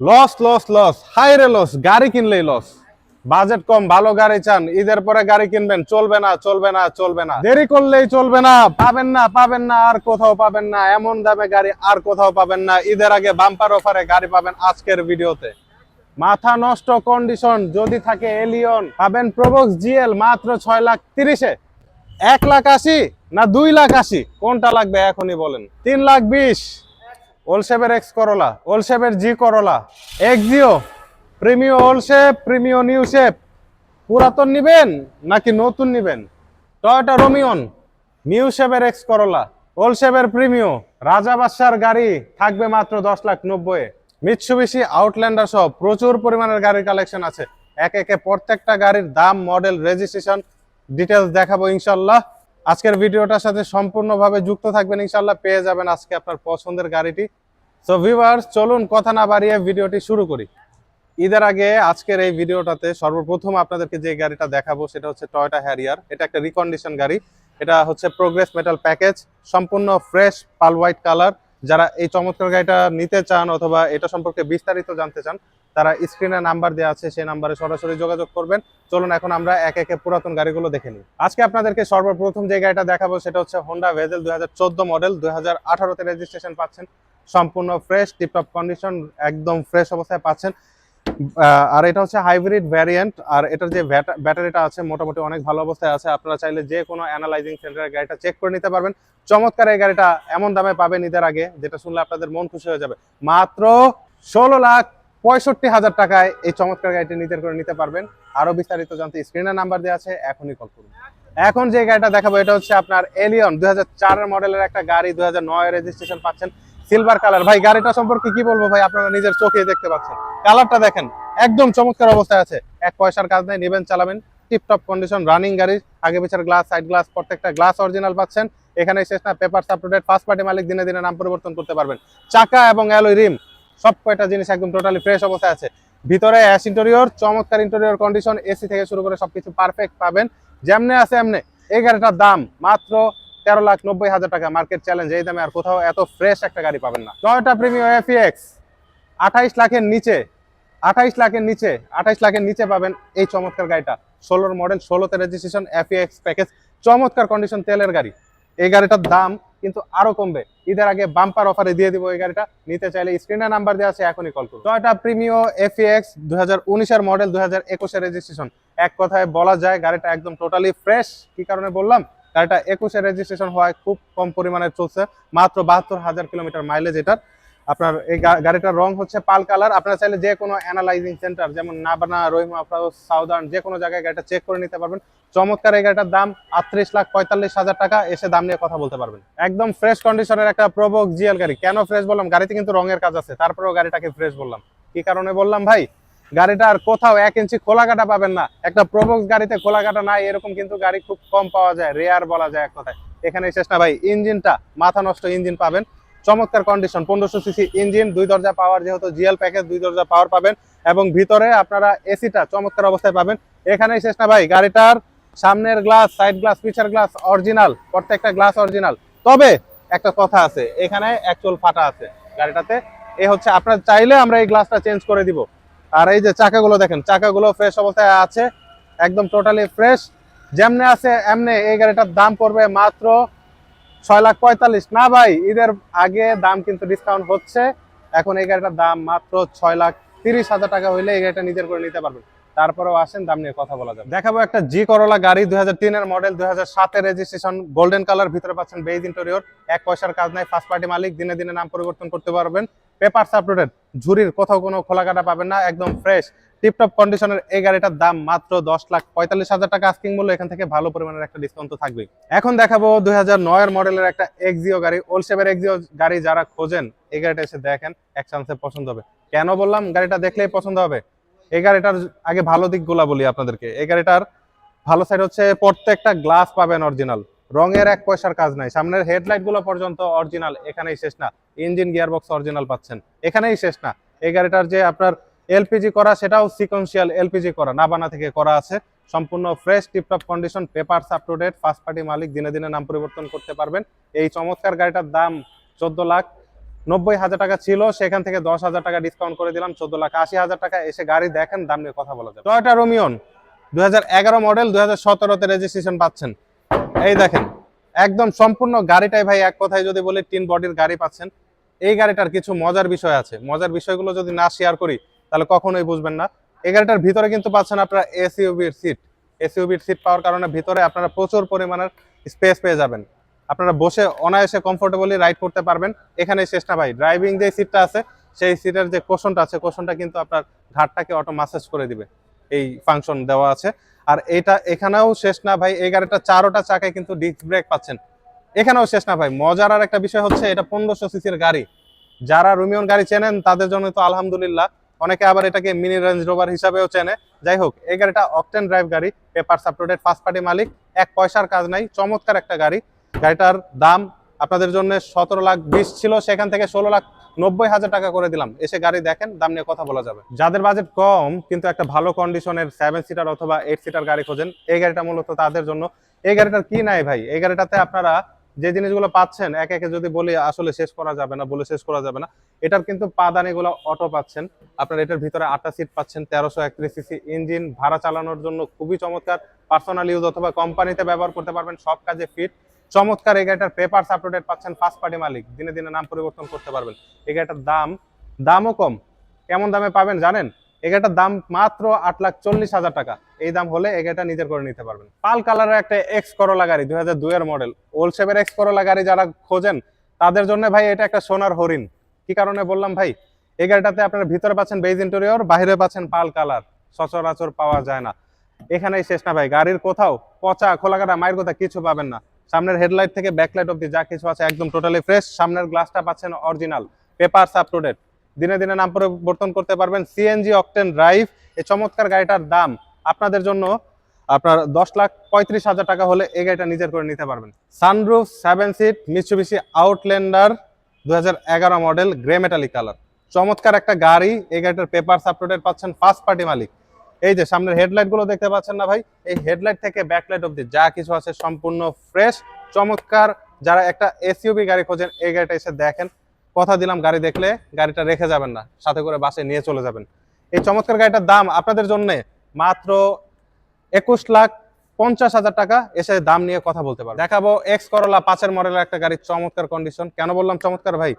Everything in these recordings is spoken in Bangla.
লস লস লস, হাইরে লস। গাড়ি কিনলেই লস। বাজেট কম, ভালো গাড়ি চান, ঈদের পরে গাড়ি কিনবেন, চলবে না চলবে না চলবে না, দেরি করলেই চলবে না। পাবেন না পাবেন না, আর কোথাও পাবেন না, এমন দামে গাড়ি আর কোথাও পাবেন না। ঈদের আগে বাম্পার অফারে গাড়ি পাবেন আজকের ভিডিওতে। মাথা নষ্ট কন্ডিশন যদি থাকে এলিয়ন, পাবেন প্রবক্স জিএল মাত্র 6,30,000-এ। 1,80,000 না 2,80,000, কোনটা লাগবে এখনই বলেন? 3,20,000 ওলশেপের এক্স করোলা, ওলশেপের G Corolla, Axio, Premio old shape, Premio new shape. পুরাতন নিবেন নাকি নতুন নিবেন? টয়োটা রোমিয়ন, নিউ শেপের এক্স করোলা, ওলশেপের প্রিমিও, রাজা বাদশার গাড়ি থাকবে মাত্র 10,90,000-এ। মিৎসুবিশি আউটল্যান্ডার সহ প্রচুর পরিমাণের গাড়ির কালেকশন আছে। একে একে প্রত্যেকটা গাড়ির দাম, মডেল, রেজিস্ট্রেশন ডিটেলস দেখাবো ইনশাল্লাহ। আজকের ভিডিওটার সাথে সম্পূর্ণভাবে যুক্ত থাকবেন, ইনশাল্লাহ পেয়ে যাবেন আজকে আপনার পছন্দের গাড়িটি। সো ভিউয়ার্স, চলুন কথা না বাড়িয়ে ভিডিওটি শুরু করি। ঈদের আগে আজকের এই ভিডিওটাতে সর্বপ্রথম আপনাদেরকে যে গাড়িটা দেখাবো সেটা হচ্ছে টয়োটা হ্যারিয়ার। এটা একটা রিকন্ডিশন গাড়ি। এটা হচ্ছে প্রোগ্রেস মেটাল প্যাকেজ, সম্পূর্ণ ফ্রেশ পাল হোয়াইট কালার। যারা এই চমৎকার গাড়িটা নিতে চান অথবা এটা সম্পর্কে বিস্তারিত জানতে চান, তারা স্ক্রিনে নাম্বার দেওয়া আছে, সেই নাম্বারে সরাসরি যোগাযোগ করবেন। চলুন এখন আমরা একে একে পুরাতন গাড়িগুলো দেখে নিই। আজকে আপনাদেরকে সর্বপ্রথম যে গাড়িটা দেখাবো সেটা হচ্ছে হোন্ডা ভেজেল 2014 মডেল, 2018-তে রেজিস্ট্রেশন পাচ্ছেন। সম্পূর্ণ ফ্রেশ, টিপটপ কন্ডিশন, একদম ফ্রেশ অবস্থায় পাচ্ছেন। আর এটা হচ্ছে হাইব্রিড ভ্যারিয়েন্ট। আর এটার যে ব্যাটারিটা আছে মোটামুটি অনেক ভালো অবস্থায় আছে। আপনারা চাইলে যে কোনো অ্যানালাইজিং সেন্টারের গাড়িটা চেক করে নিতে পারবেন। চমৎকার এই গাড়িটা এমন দামে পাবেন ঈদের আগে, যেটা শুনলে আপনাদের মন খুশি হয়ে যাবে। মাত্র 16,65,000 টাকায় এই চমৎকার গাড়িটি করে নিতে পারবেন। আরো বিস্তারিত জানতে স্ক্রিনে নাম্বার দেওয়া আছে, এখনই কল করুন। এখন যে গাড়িটা দেখাবো এটা হচ্ছে আপনার এলিয়ন, 2004 মডেলের একটা গাড়ি, 2009 রেজিস্ট্রেশন পাচ্ছেন, সিলভার কালার। ভাই গাড়িটা সম্পর্কে কি বলবো ভাই, আপনারা নিজের চোখে দেখতে পাচ্ছেন। কালারটা দেখেন, একদম চমৎকার অবস্থায় আছে। এক পয়সার কাজ নেই, নেবেন চালাবেন, টিপটপ কন্ডিশন, রানিং গাড়ি। আগে পিছের গ্লাস, সাইড গ্লাস, প্রত্যেকটা গ্লাস অরিজিনাল পাচ্ছেন। এখানে শেষ না, paper up to date, first party মালিক, দিনে দিনে নাম পরিবর্তন করতে পারবেন। চাকা এবং অ্যালয় রিম সব কয়টা জিনিস একদম টোটালি ফ্রেশ অবস্থায় আছে। ভিতরে অ্যাশ ইন্টেরিয়র, চমৎকার ইন্টেরিয়র কন্ডিশন, এসি থেকে শুরু করে সবকিছু পারফেক্ট পাবেন। যেমনে আছে এমনে। এই গাড়িটার দাম মাত্র 13,90,000 টাকা, মার্কেট চ্যালেঞ্জ। এই দামে আর কোথাও এত ফ্রেশ একটা গাড়ি পাবেন না। টয়োটা প্রিমিও এফইএক্স 28 লাখের নিচে, 28 লাখের নিচে পাবেন এই চমৎকার গাড়িটা। 16 মডেল, 16তে রেজিস্ট্রেশন, এফইএক্স প্যাকেজ, চমৎকার কন্ডিশন, তেলের গাড়ি। এই গাড়িটার দাম কিন্তু আরো কমবে। ঈদের আগে বাম্পার অফারে দিয়ে দিব এই গাড়িটা। নিতে চাইলে স্ক্রিনে নাম্বার দেওয়া আছে, এখনই কল করুন। টয়োটা প্রিমিও এফইএক্স 2019-এর মডেল, 2021-এর রেজিস্ট্রেশন। এক কথায় বলা যায় গাড়িটা একদম টোটালি ফ্রেশ। কি কারণে বললাম? গাড়িটা 21-এর রেজিস্ট্রেশন হওয়ায় খুব কম পরিমাণে চলছে, মাত্র 72,000 কিলোমিটার মাইলেজ এটার। আপনার এই গাড়িটার রং হচ্ছে পাল কালার। আপনারা চাইলে যে কোনো অ্যানালাইজিং সেন্টার, যেমন নাবানা, রহিমা, সাউদার্ন, যে কোনো জায়গায় গাড়িটা চেক করে নিতে পারবেন। চমৎকার এই গাড়িটার দাম 38,45,000 টাকা। এসে দাম নিয়ে কথা বলতে পারবেন। একদম ফ্রেশ কন্ডিশনের একটা প্রোবক্স জিএল গাড়ি। কেন ফ্রেশ বললাম? গাড়িতে কিন্তু রঙের কাজ আছে, তারপরেও গাড়িটাকে ফ্রেশ বললাম। কি কারণে বললাম ভাই? গাড়িটার কোথাও 1 ইঞ্চি খোলা কাটা পাবেন না। একটা প্রোবক্স গাড়িতে খোলা কাটা নাই এরকম কিন্তু গাড়ি খুব কম পাওয়া যায়, রেয়ার বলা যায় এক কথায়। এখানে শেষ না ভাই, ইঞ্জিনটা মাথা নষ্ট ইঞ্জিন পাবেন। চমৎকার কন্ডিশন, 1500 সিসি ইঞ্জিন, 2 দরজা পাওয়ার, যেহেতু জিএল প্যাকেজ 2 দরজা পাওয়ার পাবেন। এবং ভিতরে আপনারা এসিটা চমৎকার অবস্থায় পাবেন। এখানেই শেষ না ভাই, গাড়িটার সামনের গ্লাস, সাইড গ্লাস, পিছের গ্লাস অরিজিনাল, প্রত্যেকটা গ্লাস অরিজিনাল। তবে একটা কথা আছে, এখানে একচুয়াল ফাটা আছে গাড়িটাতে। এ হচ্ছে, আপনারা চাইলে আমরা এই গ্লাসটা চেঞ্জ করে দিব। আর এই যে চাকাগুলো দেখেন, চাকাগুলো ফ্রেশ অবস্থায় আছে, একদম টোটালি ফ্রেশ। যেমনে আছে এমনে। এই গাড়িটার দাম পড়বে মাত্র 6,45,000 না ভাই, ঈদের আগে দাম কিন্তু ডিসকাউন্ট হচ্ছে। এখন এই গাড়িটার দাম মাত্র 6,30,000 টাকা হইলে এই গাড়িটা নিজের করে নিতে পারবেন। তারপরেও আসেন, দাম নিয়ে কথা বলা যাবে। দেখাবো একটা জি করোলা গাড়ি, 2003-এর মডেল, 2007-এর রেজিস্ট্রেশন, গোল্ডেন কালার, ভিতরে পাচ্ছেন বেজ ইন্টেরিয়র। এক পয়সার কাজ নাই, ফার্স্ট পার্টি মালিক, দিনে দিনে নাম পরিবর্তন করতে পারবেন। পেপারস আপ টু ডেট, ঝুরির কোথাও কোনো খোলাকাটা পাবেন না, একদম ফ্রেশ টিপটপ কন্ডিশনের এই গাড়িটার দাম মাত্র 10,45,000 টাকা আস্কিং মূল্য। এখান থেকে ভালো পরিমাণের একটা ডিসকাউন্ট তো থাকবেই। এখন দেখাবো 2009-এর মডেলের একটা এক্সিও গাড়ি, ওল্ড শেপের এক্সিও গাড়ি। যারা খোঁজেন এই গাড়িটা এসে দেখেন, এক চান্সে পছন্দ হবে। কেন বললাম গাড়িটা দেখলেই পছন্দ হবে? এই গাড়িটার আগে ভালো দিকগুলা বলি আপনাদেরকে। এই গাড়িটার ভালো সাইড হচ্ছে প্রত্যেকটা গ্লাস পাবেন অরিজিনাল, রঙের এক পয়সার কাজ নাই। সামনের হেডলাইট গুলো পর্যন্ত অরিজিনাল। এখানেই শেষ না, ইঞ্জিন গিয়ারবক্স অরিজিনাল পাচ্ছেন। এখানেই শেষ না, এই গাড়িটার যে আপনার এলপিজি করা, সেটাও সিকোয়েন্সিয়াল এলপিজি করা, নাবানা থেকে করা আছে। সম্পূর্ণ fresh, tiptop condition, papers up to date, first party মালিক, দিনে দিনে নাম পরিবর্তন করতে পারবেন। এই চমৎকার গাড়িটার দাম 14,00,000 90,000 টাকা ছিল, সেখান থেকে 10,000 টাকা ডিসকাউন্ট করে দিলাম, 14,80,000 টাকা। এসে গাড়ি দেখেন, দাম নিয়ে কথা বলা যাবে। টয়োটা রোমিয়ন 2011 মডেল, 2017-তে রেজিস্ট্রেশন পাচ্ছেন। এই দেখেন, একদম সম্পূর্ণ গাড়িটাই ভাই এক কথায় যদি বলি টিন বডির গাড়ি পাচ্ছেন। এই গাড়িটার কিছু মজার বিষয় আছে, মজার বিষয়গুলো যদি না শেয়ার করি তাহলে কখনোই বুঝবেন না। এই গাড়িটার ভিতরে কিন্তু পাচ্ছেন আপনারা এসইউভির সিট। এসইউভির সিট পাওয়ার কারণে ভিতরে আপনারা প্রচুর পরিমাণের স্পেস পেয়ে যাবেন। আপনারা বসে অনায়াসে কমফোর্টেবলি রাইড করতে পারবেন। এখানে শেষ না ভাই, ড্রাইভিং যে সিটটা আছে সেই সিটের যে কোশনটা আছে, কোশনটা কিন্তু আপনার ঘাটটাকে অটো ম্যাসাজ করে দিবে, এই ফাংশন দেওয়া আছে। আর এটা এখানেও শেষ না ভাই, এই গাড়িটা চারোটা চাকায় কিন্তু ডিস্ক ব্রেক পাচ্ছেন। এখানেও শেষ না ভাই, মজার আর একটা বিষয় হচ্ছে এটা 1500 সিসির গাড়ি। যারা রোমিয়ন গাড়ি চেনেন তাদের জন্য তো আলহামদুলিল্লাহ, অনেকে আবার এটাকে মিনি রেঞ্জ রোভার হিসাবেও চেনে। যাই হোক, এই গাড়িটা অকটেন ড্রাইভ গাড়ি, papers up to date, first party মালিক, এক পয়সার কাজ নাই, চমৎকার একটা গাড়ি। গাড়িটার দাম আপনাদের জন্য 17,20,000 ছিল, সেখান থেকে 16,90,000 টাকা করে দিলাম। এসে গাড়ি দেখেন, দাম নিয়ে কথা বলা যাবে। যাদের বাজেট কম কিন্তু একটা ভালো কন্ডিশনের 7 সিটার অথবা 8 সিটার গাড়ি খোঁজেন, এই গাড়িটা মূলত তাদের জন্য। এই গাড়িটার কি নাই ভাই, এই গাড়িটাতে আপনারা যে জিনিসগুলো পাচ্ছেন এক একে যদি বলি আসলে শেষ করা যাবে না, বলে শেষ করা যাবে না। এটার কিন্তু পাদানিগুলো অটো পাচ্ছেন, আপনার এটার ভিতরে 8টা সিট পাচ্ছেন, 1331 সিসি ইঞ্জিন, ভাড়া চালানোর জন্য খুবই চমৎকার, পার্সোনাল ইউজ অথবা কোম্পানিতে ব্যবহার করতে পারবেন, সব কাজে ফিট। চমৎকার এই গাড়িটার পেপারস আপ টু ডেট পাচ্ছেন, ফার্স্ট পার্টি মালিক, দিনে দিনে নাম পরিবর্তন করতে পারবেন। এই গাড়িটার দামও কম। কেমন দামে পাবেন জানেন? এই গাড়িটার দাম মাত্র 8,40,000 টাকা। এই দাম হলে এই গাড়িটা নিজের করে নিতে পারবেন। পাল কালারের একটা এক্স করোলা গাড়ি, 2002 এর মডেল, ওল্ড শেপের এক্স করোলা গাড়ি যারা খোঁজেন তাদের জন্য ভাই এটা একটা সোনার হরিণ। কি কারণে বললাম ভাই, এই গাড়িটাতে আপনারা ভিতরে পাচ্ছেন বেজ ইন্টেরিয়র, বাইরে পাচ্ছেন পাল কালার, সচরাচর পাওয়া যায় না। এখানেই শেষ না ভাই, গাড়ির কোথাও পচা খোলাকাটা মায়ের কথা কিছু পাবেন না। সামনের হেডলাইট থেকে ব্যাকলাইট অব্দি যা কিছু আছে একদম টোটালি ফ্রেশ। সামনের গ্লাসটা পাচ্ছেন original, papers up to date, দিনে দিনে নাম পরিবর্তন করতে পারবেন। সিএনজি অকটেন ড্রাইভ, এই চমৎকার গাড়িটার দাম আপনাদের জন্য আপনার 10,35,000 টাকা হলে এই গাড়িটা নিজের করে নিতে পারবেন। Sunroof 7 seat Mitsubishi Outlander 2011 model, grey metallic colour, চমৎকার একটা গাড়ি। এই গাড়িটার পেপারস আপ টু ডেট পাচ্ছেন, ফার্স্ট পার্টি মালিক। এই যে সামনের হেডলাইট গুলো দেখতে পাচ্ছেন না ভাই, এই হেডলাইট থেকে ব্যাকলাইট অব্দি যা কিছু আছে সম্পূর্ণ ফ্রেশ, চমৎকার। যারা একটা এসইউভি গাড়ি খোঁজেন এই গাড়িটা এসে দেখেন, কথা দিলাম গাড়ি দেখলে গাড়িটা রেখে যাবেন না, সাথে করে বাসে নিয়ে চলে যাবেন। এই চমৎকার গাড়িটার দাম আপনাদের জন্য মাত্র 21,50,000 টাকা। এসে দাম নিয়ে কথা বলতে পারবেন। দেখাবো এক্স করোলা 5 মডেলের একটা গাড়ি, চমৎকার কন্ডিশন। কেন বললাম চমৎকার ভাই,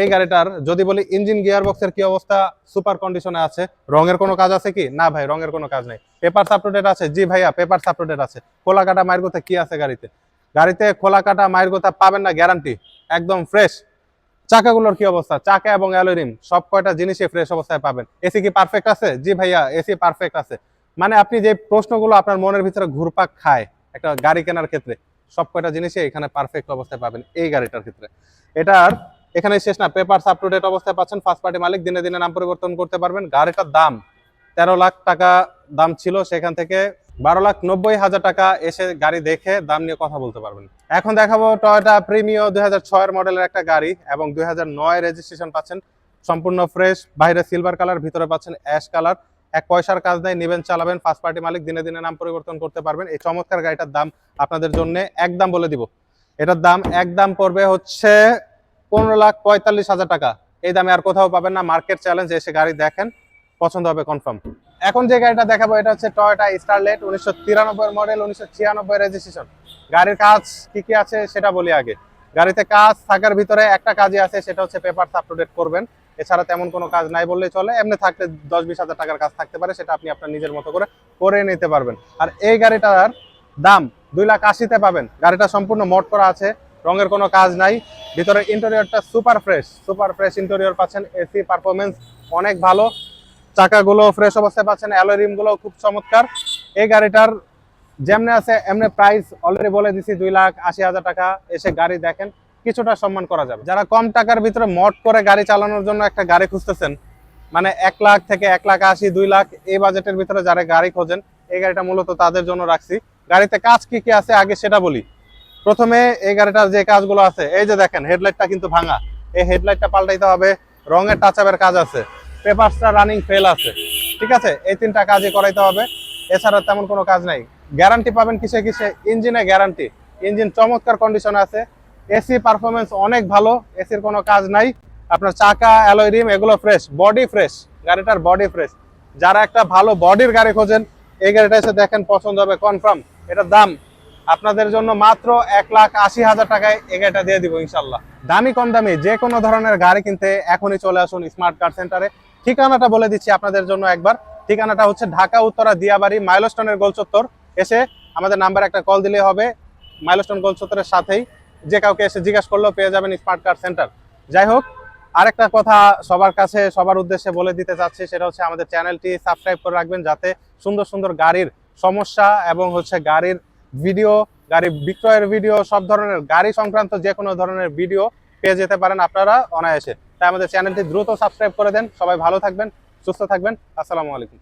এই গাড়িটার যদি বলি ইঞ্জিন গিয়ার বক্সের কি অবস্থা, সুপার কন্ডিশনে আছে। রঙের কোনো কাজ আছে কি? না ভাই, রঙের কোনো কাজ নেই। পেপারস আপ টু ডেট আছে? জি ভাইয়া, পেপারস আপ টু ডেট আছে। খোলা কাটা মায়ের কথা কি আছে গাড়িতে? গাড়িতে খোলা কাটা মায়ের কথা পাবেন না, গ্যারান্টি, একদম ফ্রেশ। চাকাগুলোর কি অবস্থা? চাকা এবং অ্যালয় রিম সব কয়টা জিনিসই ফ্রেশ অবস্থায় পাবেন। এসি কি পারফেক্ট আছে? জি ভাইয়া, এসি পারফেক্ট আছে। মানে আপনি যে প্রশ্নগুলো আপনার মনের ভিতরে ঘুরপাক খায় একটা গাড়ি কেনার ক্ষেত্রে, সব কয়টা জিনিসই এখানে পারফেক্ট অবস্থায় পাবেন এই গাড়িটার ক্ষেত্রে। এটার এখানে শেষ না, পেপারস আপ টু ডেট অবস্থায় পাচ্ছেন, ফার্স্ট পার্টি মালিক, দিনে দিনে নাম পরিবর্তন করতে পারবেন। গাড়িটার দাম 13 লাখ টাকা দাম ছিল, সেখান থেকে 12,90,000 টাকা। এসে গাড়ি দেখে দাম নিয়ে কথা বলতে পারবেন। এখন দেখাবো টয়োটা প্রিমিও 2006 মডেলের একটা গাড়ি এবং 2009 রেজিস্ট্রেশন পাচ্ছেন, সম্পূর্ণ ফ্রেশ, বাইরে সিলভার কালার, ভিতরে পাচ্ছেন অ্যাশ কালার। এক পয়সার কাজ নেই, নেবেন চালাবেন, ফার্স্ট পার্টি মালিক, দিনে দিনে নাম পরিবর্তন করতে পারবেন। এই চমৎকার গাড়িটার দাম আপনাদের জন্য একদম বলে দিব, এটার দাম একদম পড়বে হচ্ছে 15,45,000 টাকা। এই দামে আর কোথাও পাবেন না, মার্কেট চ্যালেঞ্জ। এসে গাড়ি দেখেন, পছন্দ হবে কনফার্ম। এখন যে গাড়িটা দেখাবো এটা হচ্ছে টয়োটা স্টারলেট, 1993 মডেল, 1996 রেজিস্ট্রেশন। গাড়ির কাজ কি কি আছে সেটা বলি আগে। গাড়িতে কাজ থাকার ভিতরে একটা কাজই আছে, সেটা হচ্ছে পেপারস আপ টু ডেট করবেন। এছাড়া তেমন কোনো কাজ নাই বললেই চলে। এমনি থাকলে 10-20,000 টাকার কাজ থাকতে পারে, সেটা আপনি আপনার নিজের মতো করে নিতে পারবেন। আর এই গাড়িটার দাম 2,80,000-তে পাবেন। গাড়িটা সম্পূর্ণ মোড করা আছে, রঙের কোনো কাজ নাই। ভিতরে ইন্টেরিয়রটা সুপার ফ্রেশ ইন্টেরিয়র পাচ্ছেন। এসি পারফরমেন্স অনেক ভালো, চাকাগুলো ফ্রেশ অবস্থায় পাচ্ছেন, অ্যালয় রিম গুলো খুব চমৎকার। এই গাড়িটার যেমনে আছে এমনি প্রাইস অলরেডি বলে দিছি, 2,80,000 টাকা। এসে গাড়ি দেখেন, কিছুটা সম্মান করা যাবে। যারা কম টাকার ভিতরে মড করে গাড়ি চালানোর জন্য একটা গাড়ি খুঁজতেছেন, মানে 1 লাখ থেকে 1,80,000, 2 লাখ এই বাজেটের ভিতরে যারা গাড়ি খোঁজেন, এই গাড়িটা মূলত তাদের জন্য রাখছি। গাড়িতে কাজ কি কি আছে আগে সেটা বলি। প্রথমে এই গাড়িটার যে কাজগুলো আছে, এই যে দেখেন হেডলাইটটা কিন্তু ভাঙা, এই হেডলাইটটা পাল্টাইতে হবে। রঙের টাচ আপের কাজ আছে, পেপারসটা রানিং ফেল আছে, ঠিক আছে? এই 3টা কাজই করাইতে হবে, এছাড়া তেমন কোনো কাজ নাই। গ্যারান্টি পাবেন কিসে কিসে? ইঞ্জিনে গ্যারান্টি, ইঞ্জিন চমৎকার কন্ডিশনে আছে। এসি পারফরমেন্স অনেক ভালো, এসির কোনো কাজ নাই। আপনার চাকা, অ্যালয় রিম এগুলো ফ্রেশ, বডি ফ্রেশ, গাড়িটার বডি ফ্রেশ। যারা একটা ভালো বডির গাড়ি খোঁজেন এই গাড়িটা এসে দেখেন, পছন্দ হবে কনফার্ম। এটার দাম আপনাদের জন্য মাত্র 1,80,000 টাকায় এই গাড়িটা দিয়ে দিব ইনশাল্লাহ। দামি কম দামি যে কোনো ধরনের গাড়ি কিনতে এখনই চলে আসুন স্মার্ট কার সেন্টারে। ঠিকানাটা বলে দিচ্ছি আপনাদের জন্য একবার। ঠিকানাটা হচ্ছে ঢাকা উত্তরা দিয়াবাড়ি মাইলস্টোনের গোল চত্বর। এসে আমাদের নাম্বারে একটা কল দিলে হবে, মাইলস্টোন গোল চত্বরের সাথেই যে কাউকে এসে জিজ্ঞাসা করলেও পেয়ে যাবেন স্মার্ট কার সেন্টার। যাই হোক, আরেকটা কথা সবার কাছে সবার উদ্দেশ্যে বলে দিতে চাচ্ছি, সেটা হচ্ছে আমাদের চ্যানেলটি সাবস্ক্রাইব করে রাখবেন, যাতে সুন্দর সুন্দর গাড়ির সমস্যা এবং হচ্ছে গাড়ির ভিডিও, গাড়ি বিক্রয়ের ভিডিও, সব ধরনের গাড়ি সংক্রান্ত যে কোনো ধরনের ভিডিও পেয়ে যেতে পারেন আপনারা অনায়াসে। তাই আমাদের চ্যানেলটি দ্রুত সাবস্ক্রাইব করে দেন। সবাই ভালো থাকবেন, সুস্থ থাকবেন। আসসালামু আলাইকুম।